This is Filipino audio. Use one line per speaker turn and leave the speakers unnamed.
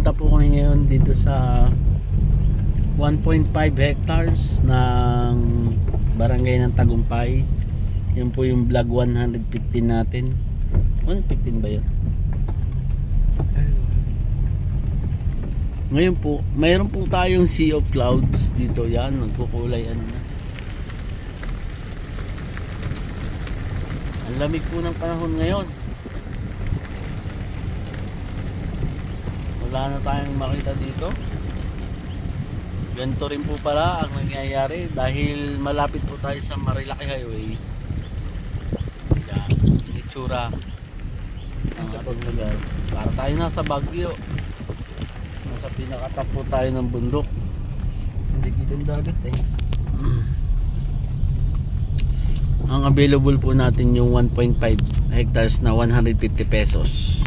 pupunta po kami ngayon dito sa 1.5 hectares ng barangay ng Tagumpay. Yan po yung vlog 115 natin. 115 ba yun? Ngayon po, mayroon po tayong sea of clouds dito. Yan, nagkukulay ano na. Ang lamig po ng panahon ngayon. Wala na tayong makita dito. Ganito rin po pala ang nangyayari dahil malapit po tayo sa Marilaki Highway. Yan, itsura ang ating lugar. Para tayo nasa Baguio. Nasa pinakatap po tayo ng bundok.
Hindi kita yung dagat eh.
Ang available po natin yung 1.5 hectares na 150 pesos.